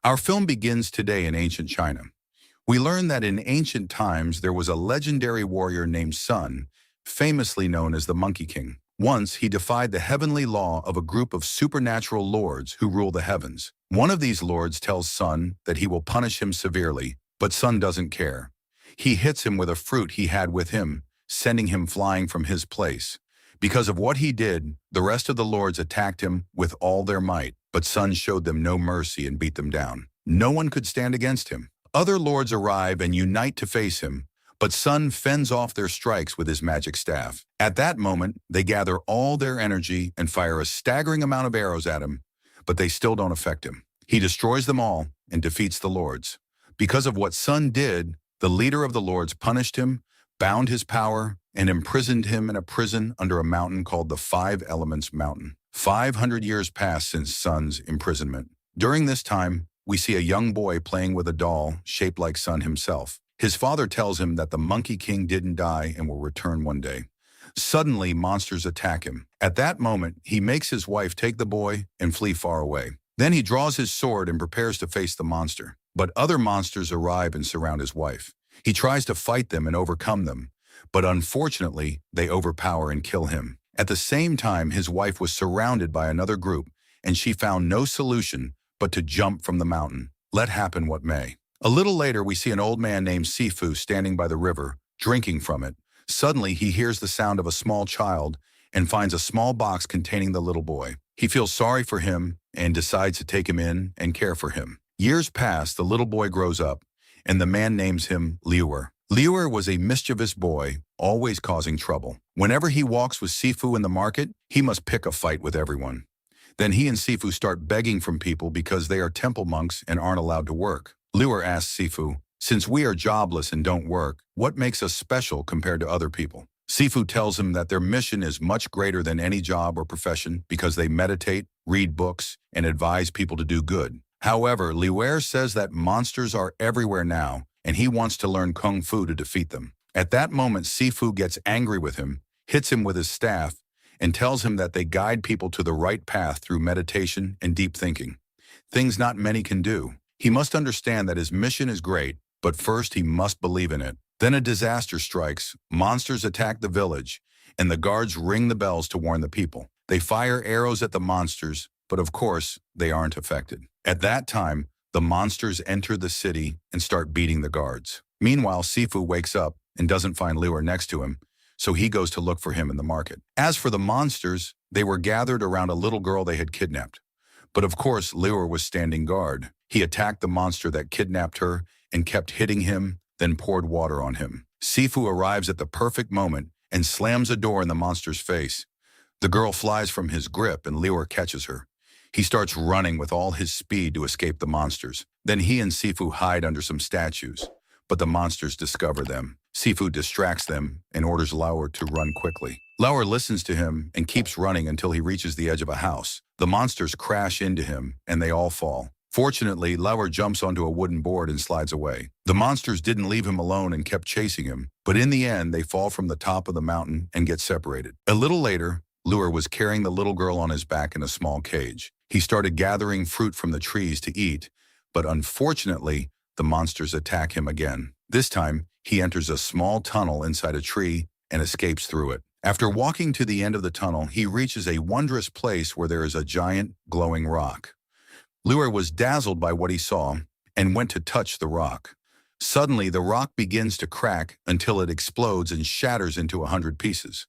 Our film begins today in ancient China. We learn that in ancient times there was a legendary warrior named Sun, famously known as the Monkey King. Once, he defied the heavenly law of a group of supernatural lords who rule the heavens. One of these lords tells Sun that he will punish him severely, but Sun doesn't care. He hits him with a fruit he had with him, sending him flying from his place. Because of what he did, the rest of the lords attacked him with all their might, but Sun showed them no mercy and beat them down. No one could stand against him. Other lords arrive and unite to face him, but Sun fends off their strikes with his magic staff. At that moment, they gather all their energy and fire a staggering amount of arrows at him, but they still don't affect him. He destroys them all and defeats the lords. Because of what Sun did, the leader of the lords punished him, bound his power, and imprisoned him in a prison under a mountain called the Five Elements Mountain. 500 years passed since Sun's imprisonment. During this time, we see a young boy playing with a doll shaped like Sun himself. His father tells him that the Monkey King didn't die and will return one day. Suddenly, monsters attack him. At that moment, he makes his wife take the boy and flee far away. Then he draws his sword and prepares to face the monster. But other monsters arrive and surround his wife. He tries to fight them and overcome them, but unfortunately, they overpower and kill him. At the same time, his wife was surrounded by another group, and she found no solution but to jump from the mountain. Let happen what may. A little later, we see an old man named Sifu standing by the river, drinking from it. Suddenly, he hears the sound of a small child and finds a small box containing the little boy. He feels sorry for him and decides to take him in and care for him. Years pass, the little boy grows up, and the man names him Leure. Leure was a mischievous boy, always causing trouble. Whenever he walks with Sifu in the market, he must pick a fight with everyone. Then he and Sifu start begging from people because they are temple monks and aren't allowed to work. Leure asks Sifu, "Since we are jobless and don't work, what makes us special compared to other people?" Sifu tells him that their mission is much greater than any job or profession because they meditate, read books, and advise people to do good. However, Leure says that monsters are everywhere now, and he wants to learn Kung Fu to defeat them. At that moment, Sifu gets angry with him, hits him with his staff, and tells him that they guide people to the right path through meditation and deep thinking. Things not many can do. He must understand that his mission is great, but first he must believe in it. Then a disaster strikes, monsters attack the village, and the guards ring the bells to warn the people. They fire arrows at the monsters, but of course, they aren't affected. At that time, the monsters enter the city and start beating the guards. Meanwhile, Sifu wakes up and doesn't find Leure next to him, so he goes to look for him in the market. As for the monsters, they were gathered around a little girl they had kidnapped. But of course, Leure was standing guard. He attacked the monster that kidnapped her and kept hitting him, then poured water on him. Sifu arrives at the perfect moment and slams a door in the monster's face. The girl flies from his grip and Leure catches her. He starts running with all his speed to escape the monsters. Then he and Sifu hide under some statues, but the monsters discover them. Sifu distracts them and orders Leure to run quickly. Leure listens to him and keeps running until he reaches the edge of a house. The monsters crash into him and they all fall. Fortunately, Leure jumps onto a wooden board and slides away. The monsters didn't leave him alone and kept chasing him, but in the end, they fall from the top of the mountain and get separated. A little later, Leure was carrying the little girl on his back in a small cage. He started gathering fruit from the trees to eat, but unfortunately, the monsters attack him again. This time, he enters a small tunnel inside a tree and escapes through it. After walking to the end of the tunnel, he reaches a wondrous place where there is a giant, glowing rock. Leure was dazzled by what he saw and went to touch the rock. Suddenly, the rock begins to crack until it explodes and shatters into 100 pieces.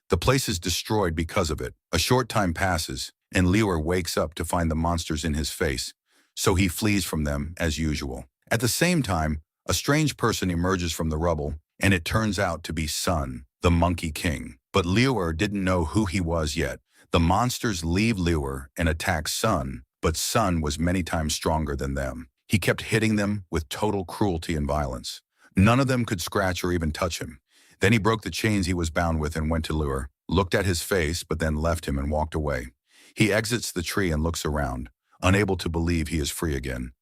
The place is destroyed because of it. A short time passes, and Leure wakes up to find the monsters in his face, so he flees from them as usual. At the same time, a strange person emerges from the rubble, and it turns out to be Sun, the Monkey King. But Leure didn't know who he was yet. The monsters leave Leure and attack Sun, but Sun was many times stronger than them. He kept hitting them with total cruelty and violence. None of them could scratch or even touch him. Then he broke the chains he was bound with and went to Leure, looked at his face, but then left him and walked away. He exits the tree and looks around, unable to believe he is free again.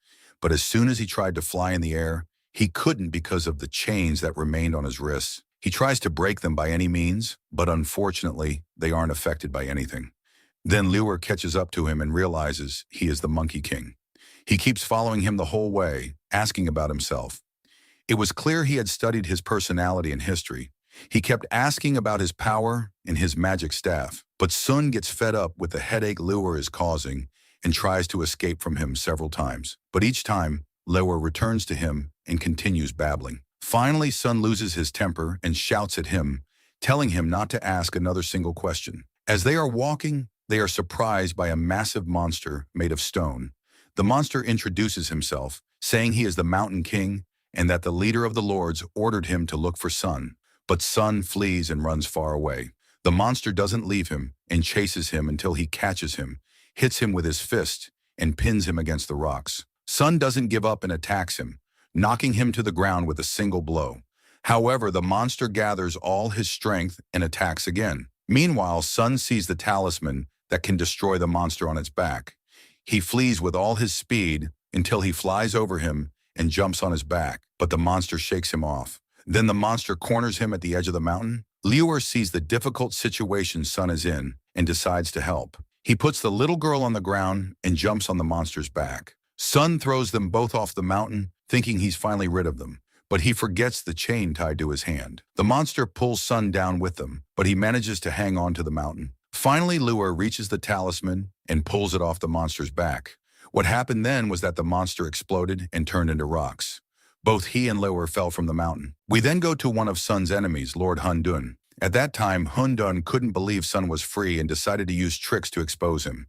But as soon as he tried to fly in the air, he couldn't because of the chains that remained on his wrists. He tries to break them by any means, but unfortunately, they aren't affected by anything. Then Leure catches up to him and realizes he is the Monkey King. He keeps following him the whole way, asking about himself. It was clear he had studied his personality and history. He kept asking about his power and his magic staff. But Sun gets fed up with the headache Leure is causing and tries to escape from him several times. But each time, Leure returns to him and continues babbling. Finally, Sun loses his temper and shouts at him, telling him not to ask another single question. As they are walking, they are surprised by a massive monster made of stone. The monster introduces himself, saying he is the Mountain King and that the leader of the lords ordered him to look for Sun. But Sun flees and runs far away. The monster doesn't leave him and chases him until he catches him, hits him with his fist, and pins him against the rocks. Sun doesn't give up and attacks him, knocking him to the ground with a single blow. However, the monster gathers all his strength and attacks again. Meanwhile, Sun sees the talisman that can destroy the monster on its back. He flees with all his speed until he flies over him and jumps on his back, but the monster shakes him off. Then the monster corners him at the edge of the mountain. Leure sees the difficult situation Sun is in and decides to help. He puts the little girl on the ground and jumps on the monster's back. Sun throws them both off the mountain, thinking he's finally rid of them, but he forgets the chain tied to his hand. The monster pulls Sun down with them, but he manages to hang on to the mountain. Finally, Leure reaches the talisman and pulls it off the monster's back. What happened then was that the monster exploded and turned into rocks. Both he and Leure fell from the mountain. We then go to one of Sun's enemies, Lord Hundun. At that time, Hundun couldn't believe Sun was free and decided to use tricks to expose him.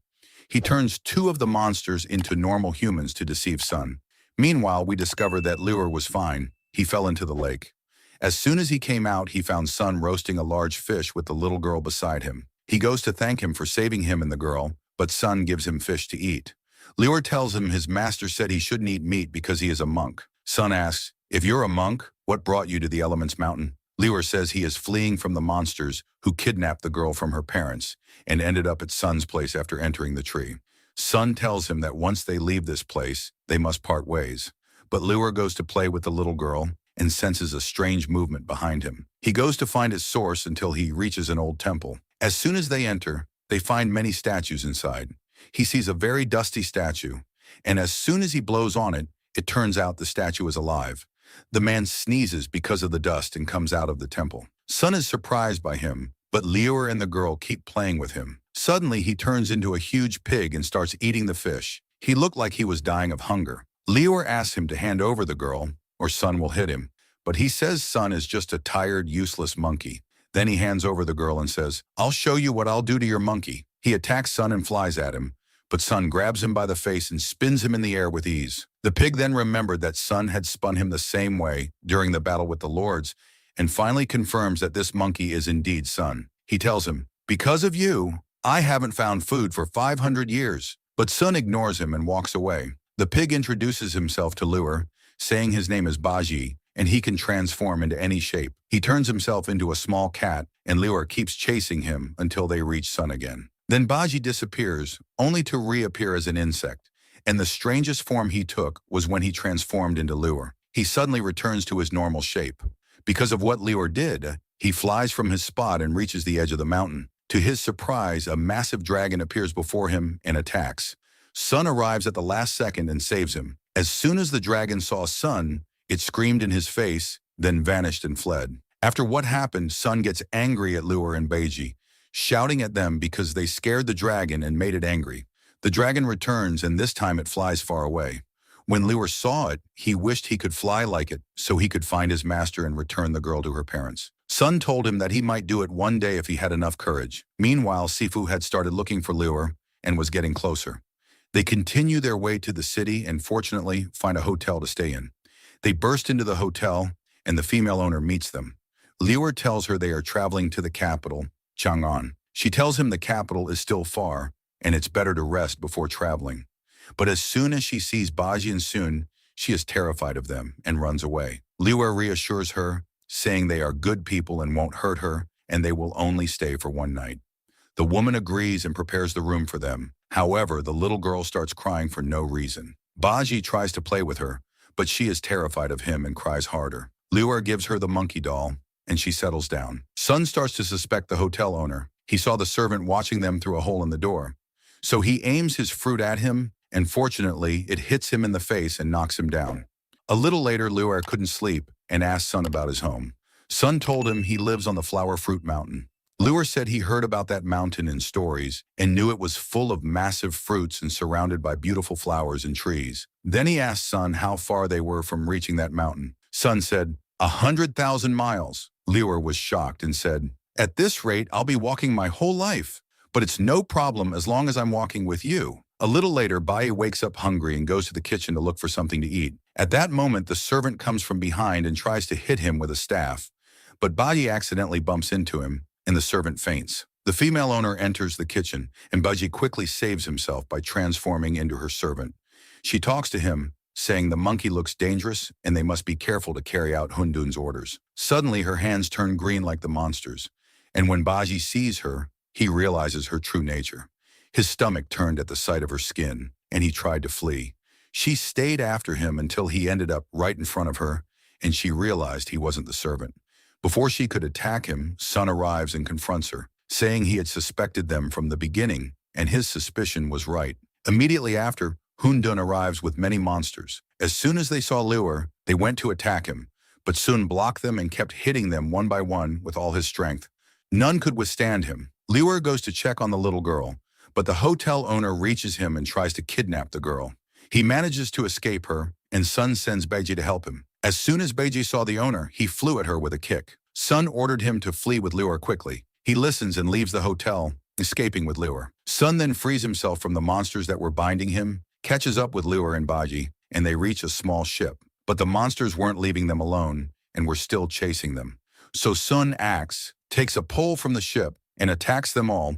He turns two of the monsters into normal humans to deceive Sun. Meanwhile, we discover that Leure was fine. He fell into the lake. As soon as he came out, he found Sun roasting a large fish with the little girl beside him. He goes to thank him for saving him and the girl, but Sun gives him fish to eat. Leure tells him his master said he shouldn't eat meat because he is a monk. Sun asks, "If you're a monk, what brought you to the Elements Mountain?" Leure says he is fleeing from the monsters who kidnapped the girl from her parents and ended up at Sun's place after entering the tree. Sun tells him that once they leave this place, they must part ways. But Leure goes to play with the little girl and senses a strange movement behind him. He goes to find its source until he reaches an old temple. As soon as they enter, they find many statues inside. He sees a very dusty statue, and as soon as he blows on it, it turns out the statue is alive. The man sneezes because of the dust and comes out of the temple. Sun is surprised by him, but Leure and the girl keep playing with him. Suddenly, he turns into a huge pig and starts eating the fish. He looked like he was dying of hunger. Leure asks him to hand over the girl, or Sun will hit him. But he says Sun is just a tired, useless monkey. Then he hands over the girl and says, "I'll show you what I'll do to your monkey." He attacks Sun and flies at him, but Sun grabs him by the face and spins him in the air with ease. The pig then remembered that Sun had spun him the same way during the battle with the lords, and finally confirms that this monkey is indeed Sun. He tells him, "Because of you, I haven't found food for 500 years. But Sun ignores him and walks away. The pig introduces himself to Leure, saying his name is Baji, and he can transform into any shape. He turns himself into a small cat, and Leure keeps chasing him until they reach Sun again. Then Baji disappears, only to reappear as an insect, and the strangest form he took was when he transformed into Leure. He suddenly returns to his normal shape. Because of what Leure did, he flies from his spot and reaches the edge of the mountain. To his surprise, a massive dragon appears before him and attacks. Sun arrives at the last second and saves him. As soon as the dragon saw Sun, it screamed in his face, then vanished and fled. After what happened, Sun gets angry at Leure and Baji, shouting at them because they scared the dragon and made it angry. The dragon returns, and this time it flies far away. When Leure saw it, he wished he could fly like it so he could find his master and return the girl to her parents. Sun told him that he might do it one day if he had enough courage. Meanwhile, Sifu had started looking for Leure and was getting closer. They continue their way to the city and fortunately find a hotel to stay in. They burst into the hotel and the female owner meets them. Leure tells her they are traveling to the capital, Chang'an. She tells him the capital is still far and it's better to rest before traveling. But as soon as she sees Baji and Sun, she is terrified of them and runs away. Leure reassures her, saying they are good people and won't hurt her, and they will only stay for one night. The woman agrees and prepares the room for them. However, the little girl starts crying for no reason. Baji tries to play with her, but she is terrified of him and cries harder. Leure gives her the monkey doll, and she settles down. Sun starts to suspect the hotel owner. He saw the servant watching them through a hole in the door. So he aims his fruit at him and fortunately, it hits him in the face and knocks him down. A little later, Leure couldn't sleep and asked Sun about his home. Sun told him he lives on the Flower Fruit Mountain. Leure said he heard about that mountain in stories and knew it was full of massive fruits and surrounded by beautiful flowers and trees. Then he asked Sun how far they were from reaching that mountain. Sun said, 100,000 miles. Leure was shocked and said, at this rate, I'll be walking my whole life. But it's no problem as long as I'm walking with you. A little later, Baji wakes up hungry and goes to the kitchen to look for something to eat. At that moment, the servant comes from behind and tries to hit him with a staff. But Baji accidentally bumps into him, and the servant faints. The female owner enters the kitchen, and Baji quickly saves himself by transforming into her servant. She talks to him, saying the monkey looks dangerous and they must be careful to carry out Hundun's orders. Suddenly, her hands turn green like the monster's, and when Baji sees her, he realizes her true nature. His stomach turned at the sight of her skin, and he tried to flee. She stayed after him until he ended up right in front of her, and she realized he wasn't the servant. Before she could attack him, Sun arrives and confronts her, saying he had suspected them from the beginning, and his suspicion was right. Immediately after, Hundun arrives with many monsters. As soon as they saw Leure, they went to attack him, but Sun blocked them and kept hitting them one by one with all his strength. None could withstand him. Leure goes to check on the little girl, but the hotel owner reaches him and tries to kidnap the girl. He manages to escape her, and Sun sends Baji to help him. As soon as Baji saw the owner, he flew at her with a kick. Sun ordered him to flee with Leure quickly. He listens and leaves the hotel, escaping with Leure. Sun then frees himself from the monsters that were binding him, catches up with Leure and Baji, and they reach a small ship. But the monsters weren't leaving them alone, and were still chasing them. So Sun takes a pole from the ship, and attacks them all,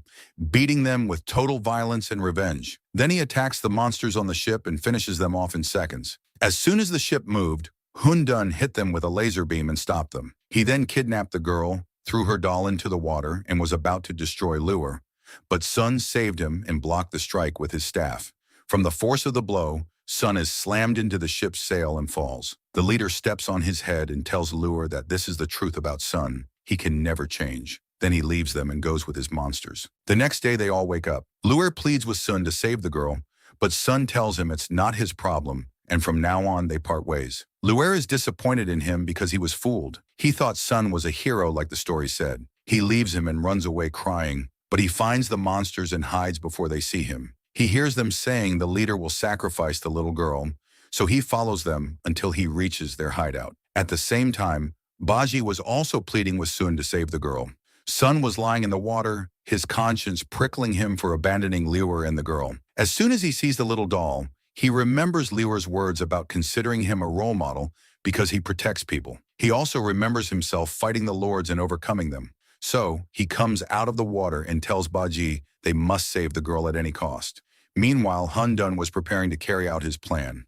beating them with total violence and revenge. Then he attacks the monsters on the ship and finishes them off in seconds. As soon as the ship moved, Hundun hit them with a laser beam and stopped them. He then kidnapped the girl, threw her doll into the water, and was about to destroy Leure. But Sun saved him and blocked the strike with his staff. From the force of the blow, Sun is slammed into the ship's sail and falls. The leader steps on his head and tells Leure that this is the truth about Sun. He can never change. Then he leaves them and goes with his monsters. The next day, they all wake up. Leure pleads with Sun to save the girl, but Sun tells him it's not his problem, and from now on, they part ways. Leure is disappointed in him because he was fooled. He thought Sun was a hero like the story said. He leaves him and runs away crying, but he finds the monsters and hides before they see him. He hears them saying the leader will sacrifice the little girl, so he follows them until he reaches their hideout. At the same time, Baji was also pleading with Sun to save the girl. Sun was lying in the water, his conscience prickling him for abandoning Leure and the girl. As soon as he sees the little doll, he remembers Liure's words about considering him a role model because he protects people. He also remembers himself fighting the lords and overcoming them. So, he comes out of the water and tells Baji they must save the girl at any cost. Meanwhile, Hundun was preparing to carry out his plan.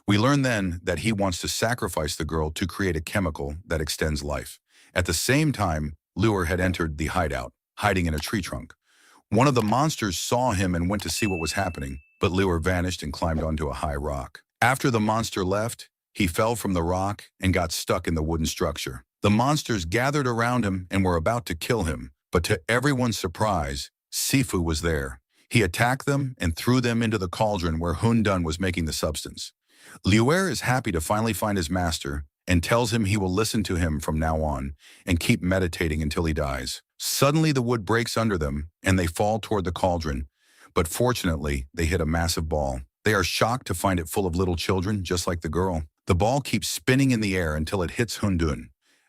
We learn then that he wants to sacrifice the girl to create a chemical that extends life. At the same time, Leure had entered the hideout, hiding in a tree trunk. One of the monsters saw him and went to see what was happening, but Leure vanished and climbed onto a high rock. After the monster left, he fell from the rock and got stuck in the wooden structure. The monsters gathered around him and were about to kill him, but to everyone's surprise, Sifu was there. He attacked them and threw them into the cauldron where Hundun was making the substance. Leure is happy to finally find his master and tells him he will listen to him from now on and keep meditating until he dies. Suddenly the wood breaks under them and they fall toward the cauldron, but fortunately they hit a massive ball. They are shocked to find it full of little children, just like the girl. The ball keeps spinning in the air until it hits Hundun.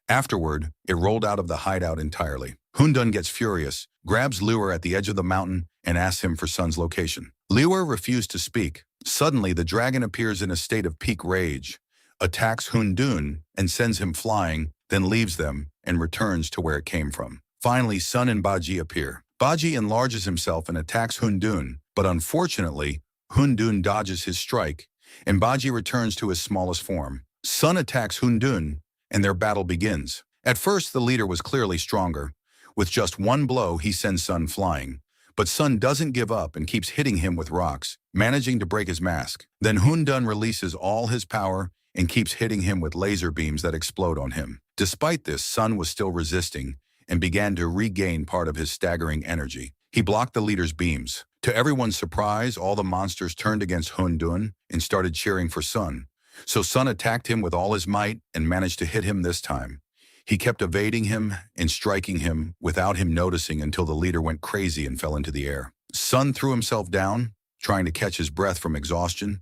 Afterward, it rolled out of the hideout entirely. Hundun gets furious, grabs Leure at the edge of the mountain, and asks him for Sun's location. Leure refused to speak. Suddenly, the dragon appears in a state of peak rage, attacks Hundun, and sends him flying, then leaves them and returns to where it came from. Finally, Sun and Baji appear. Baji enlarges himself and attacks Hundun, but unfortunately, Hundun dodges his strike, and Baji returns to his smallest form. Sun attacks Hundun, and their battle begins. At first, the leader was clearly stronger. With just one blow, he sends Sun flying. But Sun doesn't give up and keeps hitting him with rocks, managing to break his mask. Then Hundun releases all his power and keeps hitting him with laser beams that explode on him. Despite this, Sun was still resisting and began to regain part of his staggering energy. He blocked the leader's beams. To everyone's surprise, all the monsters turned against Hun Dun and started cheering for Sun. So Sun attacked him with all his might and managed to hit him this time. He kept evading him and striking him without him noticing until the leader went crazy and fell into the air. Sun threw himself down, trying to catch his breath from exhaustion,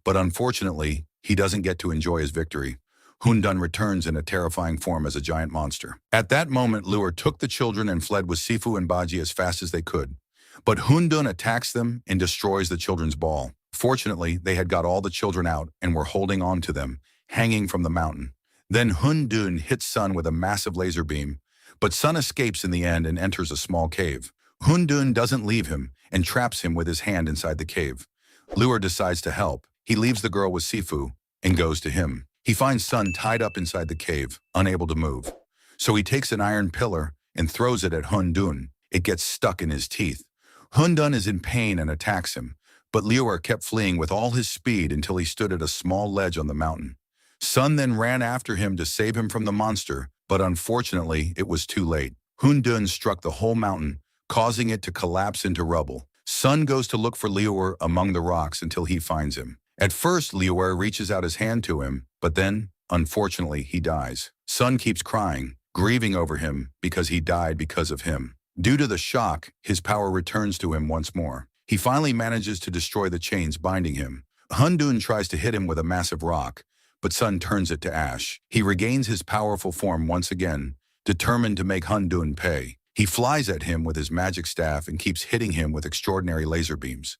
but unfortunately, he doesn't get to enjoy his victory. Hun Dun returns in a terrifying form as a giant monster. At that moment, Leure took the children and fled with Sifu and Baji as fast as they could. But Hun Dun attacks them and destroys the children's ball. Fortunately, they had got all the children out and were holding on to them, hanging from the mountain. Then Hun Dun hits Sun with a massive laser beam, but Sun escapes in the end and enters a small cave. Hun Dun doesn't leave him and traps him with his hand inside the cave. Leure decides to help. He leaves the girl with Sifu and goes to him. He finds Sun tied up inside the cave, unable to move. So he takes an iron pillar and throws it at Hun Dun. It gets stuck in his teeth. Hun Dun is in pain and attacks him, but Leure kept fleeing with all his speed until he stood at a small ledge on the mountain. Sun then ran after him to save him from the monster, but unfortunately, it was too late. Hun Dun struck the whole mountain, causing it to collapse into rubble. Sun goes to look for Leure among the rocks until he finds him. At first, Leure reaches out his hand to him, but then, unfortunately, he dies. Sun keeps crying, grieving over him because he died because of him. Due to the shock, his power returns to him once more. He finally manages to destroy the chains binding him. Hun Dun tries to hit him with a massive rock, but Sun turns it to ash. He regains his powerful form once again, determined to make Hun Dun pay. He flies at him with his magic staff and keeps hitting him with extraordinary laser beams.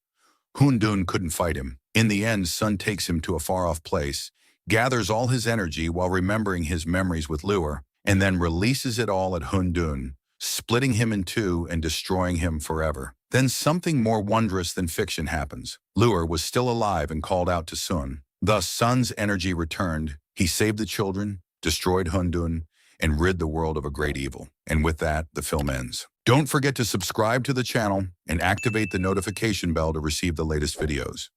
Hun Dun couldn't fight him. In the end, Sun takes him to a far-off place, gathers all his energy while remembering his memories with Leure, and then releases it all at Hun Dun, splitting him in two and destroying him forever. Then something more wondrous than fiction happens. Leure was still alive and called out to Sun. Thus, Sun's energy returned. He saved the children, destroyed Hun Dun, and rid the world of a great evil. And with that, the film ends. Don't forget to subscribe to the channel and activate the notification bell to receive the latest videos.